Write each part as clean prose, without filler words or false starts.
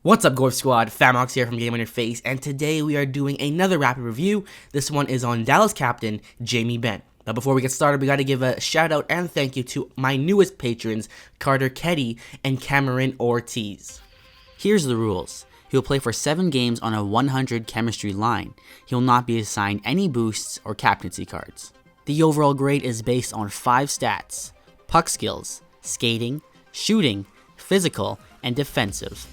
What's up, Golf Squad? Famox here from Game on Your Face, and today we are doing another rapid review. This one is on Dallas captain Jamie Benn. Now, before we get started, we got to give a shout out and thank you to my newest patrons, Carter Ketty and Cameron Ortiz. Here's the rules. He will play for 7 games on a 100 chemistry line. He will not be assigned any boosts or captaincy cards. The overall grade is based on 5 stats: puck skills, skating, shooting, physical, and defensive.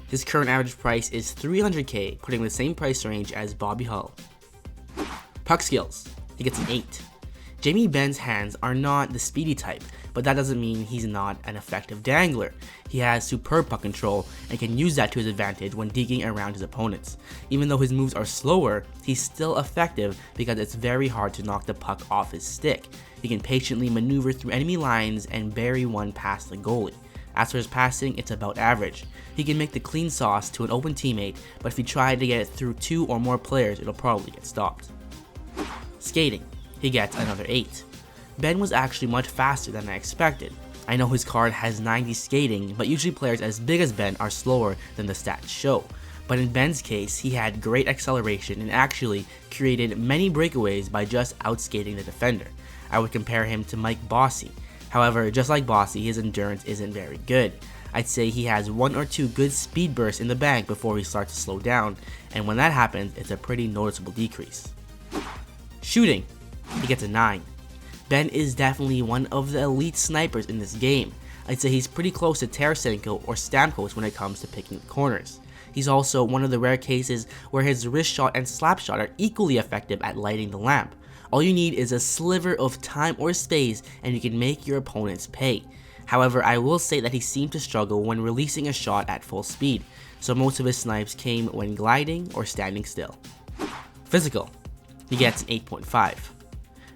His current average price is $300K, putting the same price range as Bobby Hull. Puck skills, he gets an 8. Jamie Benn's hands are not the speedy type, but that doesn't mean he's not an effective dangler. He has superb puck control and can use that to his advantage when digging around his opponents. Even though his moves are slower, he's still effective because it's very hard to knock the puck off his stick. He can patiently maneuver through enemy lines and bury one past the goalie. As for his passing, it's about average. He can make the clean sauce to an open teammate, but if he tried to get it through 2 or more players, it'll probably get stopped. Skating, he gets another 8. Ben was actually much faster than I expected. I know his card has 90 skating, but usually players as big as Ben are slower than the stats show. But in Ben's case, he had great acceleration and actually created many breakaways by just outskating the defender. I would compare him to Mike Bossy. However, just like Bossy, his endurance isn't very good. I'd say he has 1 or 2 good speed bursts in the bank before he starts to slow down, and when that happens, it's a pretty noticeable decrease. Shooting, he gets a 9. Ben is definitely one of the elite snipers in this game. I'd say he's pretty close to Tarasenko or Stamkos when it comes to picking the corners. He's also one of the rare cases where his wrist shot and slap shot are equally effective at lighting the lamp. All you need is a sliver of time or space and you can make your opponents pay. However, I will say that he seemed to struggle when releasing a shot at full speed, so most of his snipes came when gliding or standing still. Physical, he gets an 8.5.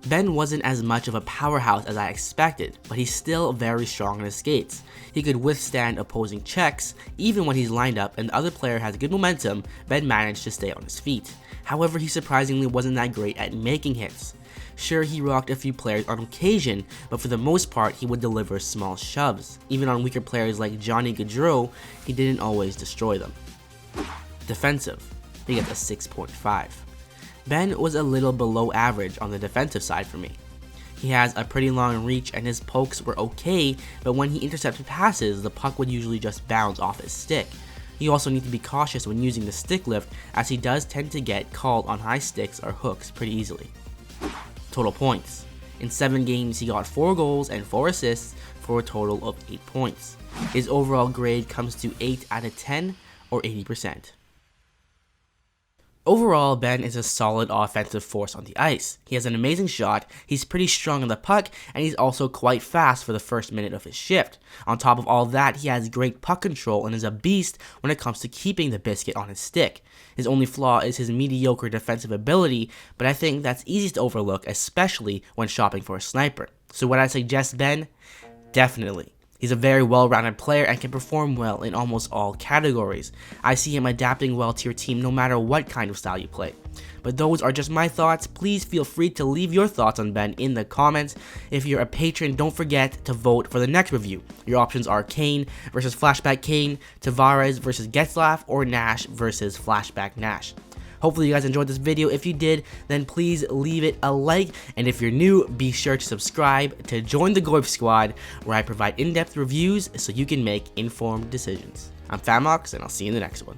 Ben wasn't as much of a powerhouse as I expected, but he's still very strong on his skates. He could withstand opposing checks. Even when he's lined up and the other player has good momentum, Ben managed to stay on his feet. However, he surprisingly wasn't that great at making hits. Sure, he rocked a few players on occasion, but for the most part, he would deliver small shoves. Even on weaker players like Johnny Gaudreau, he didn't always destroy them. Defensive, he gets a 6.5. Ben was a little below average on the defensive side for me. He has a pretty long reach and his pokes were okay, but when he intercepted passes, the puck would usually just bounce off his stick. You also need to be cautious when using the stick lift, as he does tend to get called on high sticks or hooks pretty easily. Total points. In 7 games, he got 4 goals and 4 assists for a total of 8 points. His overall grade comes to 8 out of 10 or 80%. Overall, Ben is a solid offensive force on the ice. He has an amazing shot, he's pretty strong on the puck, and he's also quite fast for the first minute of his shift. On top of all that, he has great puck control and is a beast when it comes to keeping the biscuit on his stick. His only flaw is his mediocre defensive ability, but I think that's easy to overlook, especially when shopping for a sniper. So would I suggest Ben? Definitely. He's a very well-rounded player and can perform well in almost all categories. I see him adapting well to your team no matter what kind of style you play. But those are just my thoughts. Please feel free to leave your thoughts on Ben in the comments. If you're a patron, don't forget to vote for the next review. Your options are Kane versus Flashback Kane, Tavares versus Getzlaf, or Nash versus Flashback Nash. Hopefully you guys enjoyed this video. If you did, then please leave it a like, and if you're new, be sure to subscribe to join the Golf Squad, where I provide in-depth reviews so you can make informed decisions. I'm Famox, and I'll see you in the next one.